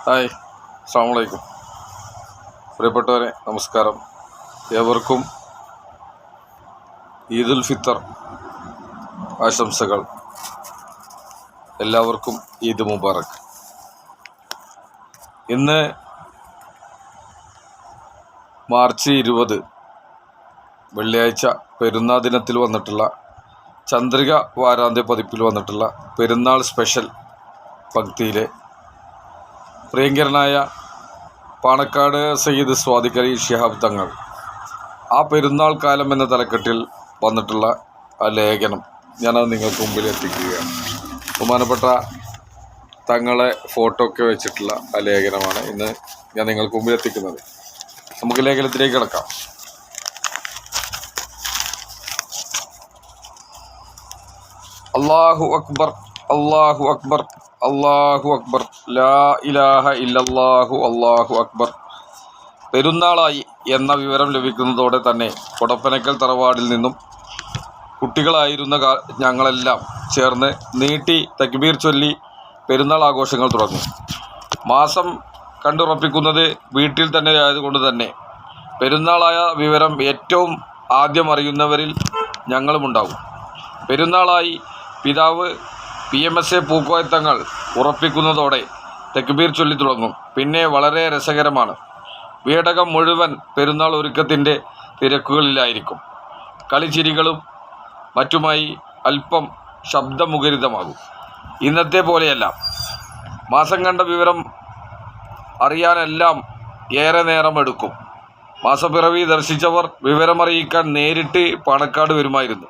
Hi, അസ്സലാമു അലൈക്കും. പ്രിയപ്പെട്ടവരെ, നമസ്കാരം. ഏവർക്കും ഈദുൽ ഫിത്തർ ആശംസകൾ. എല്ലാവർക്കും ഈദ് മുബാറക്. ഇന്ന് മാർച്ച് 20 വെള്ളിയാഴ്ച പെരുന്നാൾ ദിനത്തിൽ വന്നിട്ടുള്ള ചന്ദ്രിക വാരാന്ത്യ പതിപ്പിൽ വന്നിട്ടുള്ള പെരുന്നാൾ സ്പെഷ്യൽ പങ്ക്തിയിലെ പ്രിയങ്കരനായ പാണക്കാട് സയ്യിദ് സ്വാദിഖ് അലി ശിഹാബ് തങ്ങൾ ആ പെരുന്നാൾ കാലം എന്ന തലക്കെട്ടിൽ വന്നിട്ടുള്ള ആ ലേഖനം ഞാനത് നിങ്ങൾക്ക് മുമ്പിൽ എത്തിക്കുകയാണ്. ബഹുമാനപ്പെട്ട തങ്ങളെ ഫോട്ടോ ഒക്കെ വെച്ചിട്ടുള്ള ആ ലേഖനമാണ് ഇന്ന് ഞാൻ നിങ്ങൾക്ക് മുമ്പിൽ എത്തിക്കുന്നത്. നമുക്ക് ലേഖനത്തിലേക്ക് കിടക്കാം. അല്ലാഹു അക്ബർ, അല്ലാഹു അക്ബർ, അല്ലാഹു അക്ബർ, ലാ ഇലാഹ ഇല്ലല്ലാഹു, അല്ലാഹു അക്ബർ. പെരുന്നാളായി എന്ന വിവരം ലഭിക്കുന്നതോടെ തന്നെ കൊടപ്പനക്കൽ തറവാടിൽ നിന്നും കുട്ടികളായിരുന്ന ഞങ്ങളെല്ലാം ചേർന്ന് നീട്ടി തക്ബീർ ചൊല്ലി പെരുന്നാൾ ആഘോഷങ്ങൾ തുടങ്ങും. മാസം കണ്ടുറപ്പിക്കുന്നത് വീട്ടിൽ തന്നെ ആയതുകൊണ്ട് തന്നെ പെരുന്നാളായ വിവരം ഏറ്റവും ആദ്യം അറിയുന്നവരിൽ ഞങ്ങളുമുണ്ടാകും. പെരുന്നാളായി പിതാവ് PMSA പൂക്കോയ തങ്ങൾ ഉറപ്പിക്കുന്നതോടെ തക്ബീർ ചൊല്ലി തുടങ്ങും. പിന്നെ വളരെ രസകരമാണ്. വീടകം മുഴുവൻ പെരുന്നാൾ ഒരുക്കത്തിൻ്റെ തിരക്കുകളിലായിരിക്കും. കളിച്ചിരികളും മറ്റുമായി അല്പം ശബ്ദമുഖരിതമാകും. ഇന്നത്തെ പോലെയല്ല. മാസം കണ്ട വിവരം അറിയാനെല്ലാം ഏറെ നേരം എടുക്കും. മാസപ്പിറവി ദർശിച്ചവർ വിവരമറിയിക്കാൻ നേരിട്ട് പാണക്കാട് വരുമായിരുന്നു.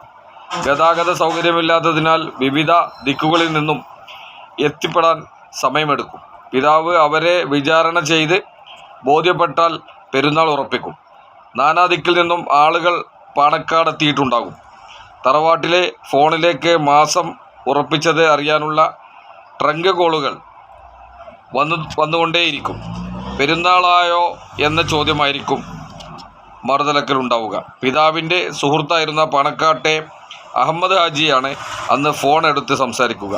ഗതാഗത സൗകര്യമില്ലാത്തതിനാൽ വിവിധ ദിക്കുകളിൽ നിന്നും എത്തിപ്പെടാൻ സമയമെടുക്കും. പിതാവ് അവരെ വിചാരണ ചെയ്ത് ബോധ്യപ്പെട്ടാൽ പെരുന്നാൾ ഉറപ്പിക്കും. നാനാദിക്കിൽ നിന്നും ആളുകൾ പാണക്കാടെത്തിയിട്ടുണ്ടാകും. തറവാട്ടിലെ ഫോണിലേക്ക് ഉറപ്പിച്ചത് അറിയാനുള്ള ട്രങ്ക് കോളുകൾ വന്നുകൊണ്ടേയിരിക്കും. പെരുന്നാളായോ എന്ന ചോദ്യമായിരിക്കും മറുതലക്കലുണ്ടാവുക. പിതാവിൻ്റെ സുഹൃത്തായിരുന്ന പാണക്കാട്ടെ അഹമ്മദ് ഹാജിയാണ് അന്ന് ഫോൺ എടുത്ത് സംസാരിക്കുക.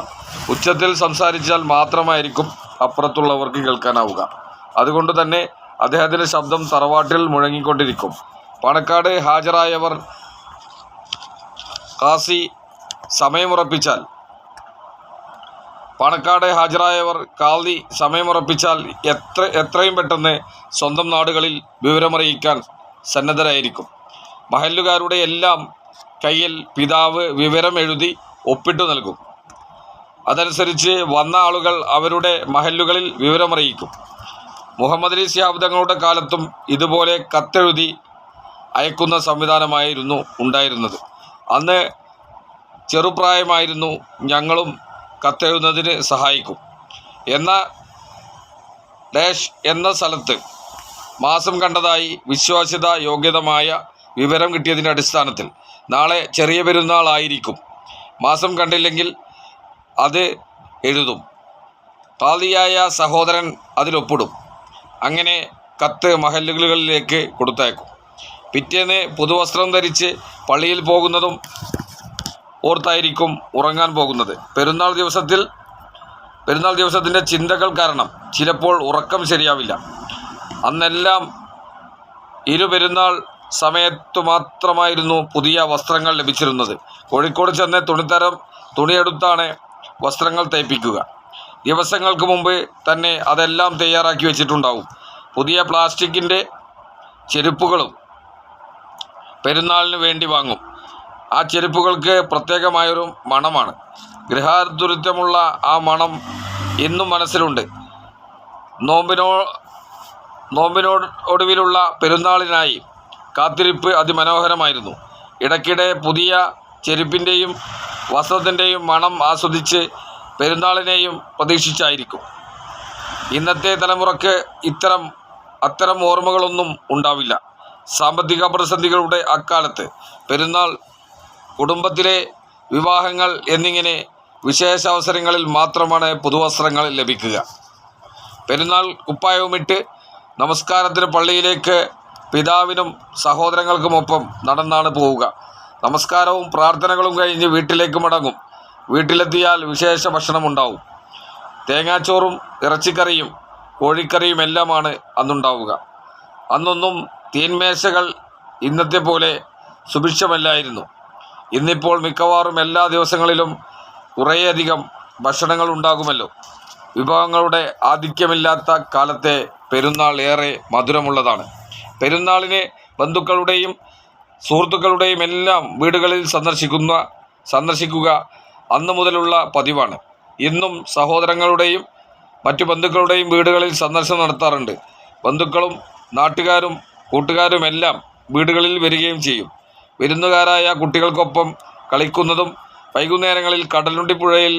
ഉച്ചത്തിൽ സംസാരിച്ചാൽ മാത്രമായിരിക്കും അപ്പുറത്തുള്ളവർക്ക് കേൾക്കാനാവുക. അതുകൊണ്ട് തന്നെ അദ്ദേഹത്തിൻ്റെ ശബ്ദം തറവാട്ടിൽ മുഴങ്ങിക്കൊണ്ടിരിക്കും. പാണക്കാട് ഹാജരായവർ കാളി സമയമുറപ്പിച്ചാൽ എത്രയും പെട്ടെന്ന് സ്വന്തം നാടുകളിൽ വിവരമറിയിക്കാൻ സന്നദ്ധരായിരിക്കും. മഹല്ലുകാരുടെ എല്ലാം കയ്യിൽ പിതാവ് വിവരം എഴുതി ഒപ്പിട്ടു നൽകും. അതനുസരിച്ച് വന്ന ആളുകൾ അവരുടെ മഹല്ലുകളിൽ വിവരമറിയിക്കും. മുഹമ്മദ് അലി ശിഹാബ് തങ്ങളുടെ കാലത്തും ഇതുപോലെ കത്തെഴുതി അയക്കുന്ന സംവിധാനമായിരുന്നു ഉണ്ടായിരുന്നത്. അന്ന് ചെറുപ്രായമായിരുന്നു. ഞങ്ങളും കത്തെഴുതുന്നതിന് സഹായിക്കും. എന്ന സ്ഥലത്ത് മാസം കണ്ടതായി വിശ്വാസ്യത യോഗ്യതമായ വിവരം കിട്ടിയതിൻ്റെ അടിസ്ഥാനത്തിൽ നാളെ ചെറിയ പെരുന്നാളായിരിക്കും. മാസം കണ്ടില്ലെങ്കിൽ അത് എഴുതും. ഖാദിയായ സഹോദരൻ അതിലൊപ്പിടും. അങ്ങനെ കത്ത് മഹല്ലുകളിലേക്ക് കൊടുത്തയക്കും. പിറ്റേന്ന് പുതുവസ്ത്രം ധരിച്ച് പള്ളിയിൽ പോകുന്നതും ഓർത്തായിരിക്കും ഉറങ്ങാൻ പോകുന്നത്. പെരുന്നാൾ ദിവസത്തിൻ്റെ ചിന്തകൾ കാരണം ചിലപ്പോൾ ഉറക്കം ശരിയാവില്ല. അന്നെല്ലാം പെരുന്നാൾ സമയത്തു മാത്രമായിരുന്നു പുതിയ വസ്ത്രങ്ങൾ ലഭിച്ചിരുന്നത്. കോഴിക്കോട് ചെന്ന് തുണിയെടുത്താണ് വസ്ത്രങ്ങൾ തയ്പ്പിക്കുക. ദിവസങ്ങൾക്ക് മുമ്പ് തന്നെ അതെല്ലാം തയ്യാറാക്കി വെച്ചിട്ടുണ്ടാവും. പുതിയ പ്ലാസ്റ്റിക്കിൻ്റെ ചെരുപ്പുകളും പെരുന്നാളിന് വേണ്ടി വാങ്ങും. ആ ചെരുപ്പുകൾക്ക് പ്രത്യേകമായൊരു മണമാണ്. ഗൃഹാതുരത്വമുള്ള ആ മണം ഇന്നും മനസ്സിലുണ്ട്. നോമ്പിനൊടുവിലുള്ള പെരുന്നാളിനായി കാത്തിരിപ്പ് അതിമനോഹരമായിരുന്നു. ഇടയ്ക്കിടെ പുതിയ ചെരുപ്പിൻ്റെയും വസ്ത്രത്തിൻ്റെയും മണം ആസ്വദിച്ച് പെരുന്നാളിനെയും പ്രതീക്ഷിച്ചായിരിക്കും. ഇന്നത്തെ തലമുറക്ക് അത്തരം ഓർമ്മകളൊന്നും ഉണ്ടാവില്ല. സാമ്പത്തിക പ്രതിസന്ധികളുടെ അക്കാലത്ത് പെരുന്നാൾ, കുടുംബത്തിലെ വിവാഹങ്ങൾ എന്നിങ്ങനെ വിശേഷ അവസരങ്ങളിൽ മാത്രമാണ് പുതുവസ്ത്രങ്ങൾ ലഭിക്കുക. പെരുന്നാൾ കുപ്പായവുമിട്ട് നമസ്കാരത്തിന് പള്ളിയിലേക്ക് പിതാവിനും സഹോദരങ്ങൾക്കുമൊപ്പം നടന്നാണ് പോവുക. നമസ്കാരവും പ്രാർത്ഥനകളും കഴിഞ്ഞ് വീട്ടിലേക്ക് മടങ്ങും. വീട്ടിലെത്തിയാൽ വിശേഷ ഭക്ഷണമുണ്ടാവും. തേങ്ങാച്ചോറും ഇറച്ചിക്കറിയും കോഴിക്കറിയും എല്ലാമാണ് അന്നുണ്ടാവുക. അന്നൊന്നും തീന്മേശകൾ ഇന്നത്തെ പോലെ സുഭിക്ഷമല്ലായിരുന്നു. ഇന്നിപ്പോൾ മിക്കവാറും എല്ലാ ദിവസങ്ങളിലും കുറേയധികം ഭക്ഷണങ്ങൾ ഉണ്ടാകുമല്ലോ. വിഭവങ്ങളുടെ ആധിക്യമില്ലാത്ത കാലത്തെ പെരുന്നാൾ ഏറെ മധുരമുള്ളതാണ്. പെരുന്നാളിന് ബന്ധുക്കളുടെയും സുഹൃത്തുക്കളുടെയും എല്ലാം വീടുകളിൽ സന്ദർശിക്കുക അന്നു മുതലുള്ള പതിവാണ്. ഇന്നും സഹോദരങ്ങളുടെയും മറ്റു ബന്ധുക്കളുടെയും വീടുകളിൽ സന്ദർശനം നടത്താറുണ്ട്. ബന്ധുക്കളും നാട്ടുകാരും കൂട്ടുകാരുമെല്ലാം വീടുകളിൽ വരികയും ചെയ്യും. വിരുന്നുകാരായ കുട്ടികൾക്കൊപ്പം കളിക്കുന്നതും വൈകുന്നേരങ്ങളിൽ കടലുണ്ടി പുഴയിൽ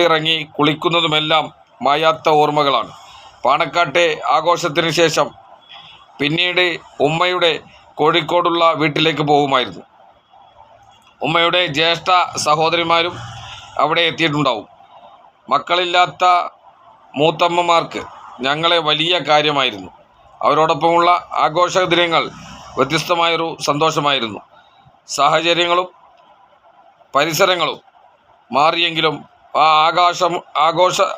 ഇറങ്ങി കുളിക്കുന്നതുമെല്ലാം മായാത്ത ഓർമ്മകളാണ്. പാണക്കാട്ടെ ആഘോഷത്തിന് ശേഷം പിന്നീട് ഉമ്മയുടെ കോഴിക്കോടുള്ള വീട്ടിലേക്ക് പോകുമായിരുന്നു. ഉമ്മയുടെ ജ്യേഷ്ഠ സഹോദരിമാരും അവിടെ എത്തിയിട്ടുണ്ടാവും. മക്കളില്ലാത്ത മൂത്തമ്മമാർക്ക് ഞങ്ങളെ വലിയ കാര്യമായിരുന്നു. അവരോടൊപ്പമുള്ള ആഘോഷ ദിനങ്ങൾ വ്യത്യസ്തമായൊരു സന്തോഷമായിരുന്നു. സാഹചര്യങ്ങളും പരിസരങ്ങളും മാറിയെങ്കിലും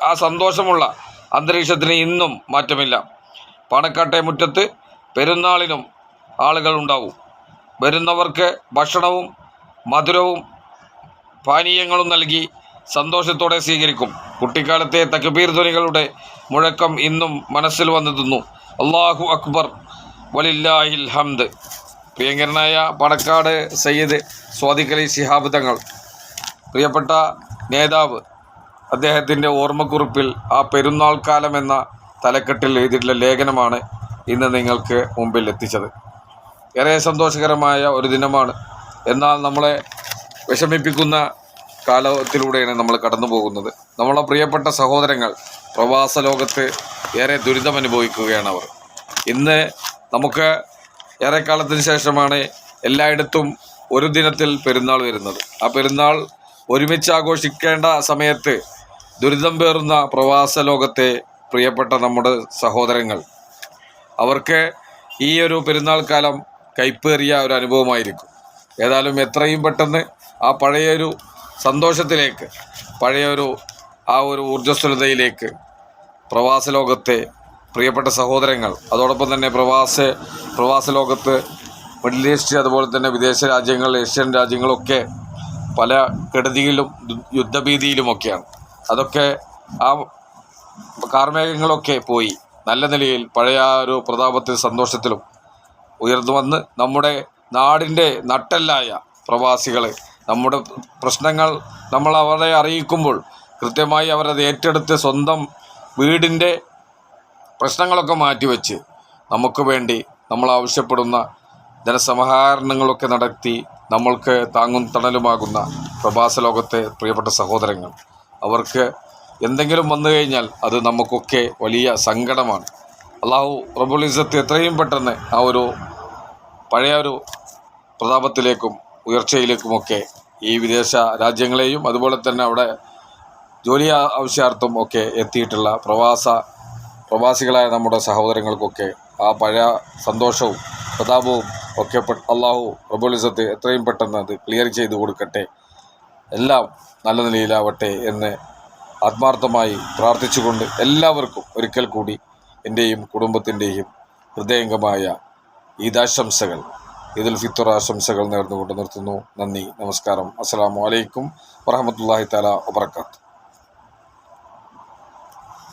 ആ സന്തോഷമുള്ള അന്തരീക്ഷത്തിന് ഇന്നും മാറ്റമില്ല. പാണക്കാട്ടെ മുറ്റത്ത് പെരുന്നാളിനും ആളുകൾ ഉണ്ടാവും. വരുന്നവർക്ക് ഭക്ഷണവും മധുരവും പാനീയങ്ങളും നൽകി സന്തോഷത്തോടെ സ്വീകരിക്കും. കുട്ടിക്കാലത്തെ തക്ബീർ ധ്വനികളുടെ മുഴക്കം ഇന്നും മനസ്സിൽ വന്നെത്തുന്നു. അല്ലാഹു അക്ബർ വലില്ലാഹിൽ ഹംദ്. പ്രിയങ്കരനായ പാണക്കാട് സയ്യിദ് സ്വാദിഖ് അലി ശിഹാബ് തങ്ങൾ, പ്രിയപ്പെട്ട നേതാവ്, അദ്ദേഹത്തിൻ്റെ ഓർമ്മക്കുറിപ്പിൽ ആ പെരുന്നാൾ കാലം എന്ന തലക്കെട്ടിൽ എഴുതിയിട്ടുള്ള ലേഖനമാണ് ഇന്ന് നിങ്ങൾക്ക് മുമ്പിൽ എത്തിച്ചത്. ഏറെ സന്തോഷകരമായ ഒരു ദിനമാണ്. എന്നാൽ നമ്മളെ വിഷമിപ്പിക്കുന്ന കാലത്തിലൂടെയാണ് നമ്മൾ കടന്നു പോകുന്നത്. നമ്മളെ പ്രിയപ്പെട്ട സഹോദരങ്ങൾ പ്രവാസ ലോകത്ത് ഏറെ ദുരിതമനുഭവിക്കുകയാണ് അവർ. ഇന്ന് നമുക്ക് ഏറെക്കാലത്തിന് ശേഷമാണ് എല്ലായിടത്തും ഒരു ദിനത്തിൽ പെരുന്നാൾ വരുന്നത്. ആ പെരുന്നാൾ ഒരുമിച്ച് ആഘോഷിക്കേണ്ട സമയത്ത് ദുരിതം പേറുന്ന പ്രവാസ ലോകത്തെ പ്രിയപ്പെട്ട നമ്മുടെ സഹോദരങ്ങൾ, അവർക്ക് ഈ ഒരു പെരുന്നാൾ കാലം കൈപ്പേറിയ ഒരു അനുഭവമായിരിക്കും. ഏതായാലും എത്രയും പെട്ടെന്ന് ആ പഴയൊരു സന്തോഷത്തിലേക്ക്, പഴയൊരു ആ ഒരു ഊർജ്ജസ്വലതയിലേക്ക് പ്രവാസ ലോകത്തെ പ്രിയപ്പെട്ട സഹോദരങ്ങൾ, അതോടൊപ്പം തന്നെ പ്രവാസ ലോകത്ത് മിഡിൽ ഈസ്റ്റ്, അതുപോലെ തന്നെ വിദേശ രാജ്യങ്ങൾ, ഏഷ്യൻ രാജ്യങ്ങളൊക്കെ പല കെടുതിയിലും യുദ്ധഭീതിയിലുമൊക്കെയാണ്. അതൊക്കെ ആ കാർമേഘങ്ങളൊക്കെ പോയി നല്ല നിലയിൽ പഴയ ഒരു പ്രതാപത്തിലും സന്തോഷത്തിലും ഉയർന്നു വന്ന് നമ്മുടെ നാടിൻ്റെ നട്ടെല്ലായ പ്രവാസികൾ, നമ്മുടെ പ്രശ്നങ്ങൾ നമ്മൾ അവരെ അറിയിക്കുമ്പോൾ കൃത്യമായി അവരത് ഏറ്റെടുത്ത് സ്വന്തം വീടിൻ്റെ പ്രശ്നങ്ങളൊക്കെ മാറ്റിവെച്ച് നമുക്ക് വേണ്ടി നമ്മൾ ആവശ്യപ്പെടുന്ന ധനസമാഹരണങ്ങളൊക്കെ നടത്തി നമ്മൾക്ക് താങ്ങും തണലുമാകുന്ന പ്രവാസ ലോകത്തെ പ്രിയപ്പെട്ട സഹോദരങ്ങൾ, അവർക്ക് എന്തെങ്കിലും വന്നു കഴിഞ്ഞാൽ അത് നമുക്കൊക്കെ വലിയ സങ്കടമാണ്. അല്ലാഹു റബ്ബുൽ ഇസ്സത്ത് എത്രയും പെട്ടെന്ന് ആ ഒരു പഴയ ഒരു പ്രതാപത്തിലേക്കും ഉയർച്ചയിലേക്കുമൊക്കെ ഈ വിദേശ രാജ്യങ്ങളെയും അതുപോലെ തന്നെ അവിടെ ജോലി ആവശ്യാർത്ഥം ഒക്കെ എത്തിയിട്ടുള്ള പ്രവാസികളായ നമ്മുടെ സഹോദരങ്ങൾക്കൊക്കെ ആ പഴയ സന്തോഷവും പ്രതാപവും ഒക്കെ അല്ലാഹു റബ്ബുൽ ഇസ്സത്ത് എത്രയും പെട്ടെന്ന് അത് ക്ലിയർ ചെയ്ത് കൊടുക്കട്ടെ. എല്ലാം നല്ല നിലയിലാവട്ടെ എന്ന് ആത്മാർത്ഥമായി പ്രാർത്ഥിച്ചുകൊണ്ട് എല്ലാവർക്കും ഒരിക്കൽ കൂടി എൻ്റെയും കുടുംബത്തിൻ്റെയും ഹൃദയംഗമായ ഈദാശംസകൾ, ഈദുൽ ഫിത്ർ ആശംസകൾ നേർന്നുകൊണ്ട് നിർത്തുന്നു. നന്ദി, നമസ്കാരം. അസ്സലാമു അലൈക്കും വറഹ്മത്തുള്ളാഹി തആല വബറകാതുഹു.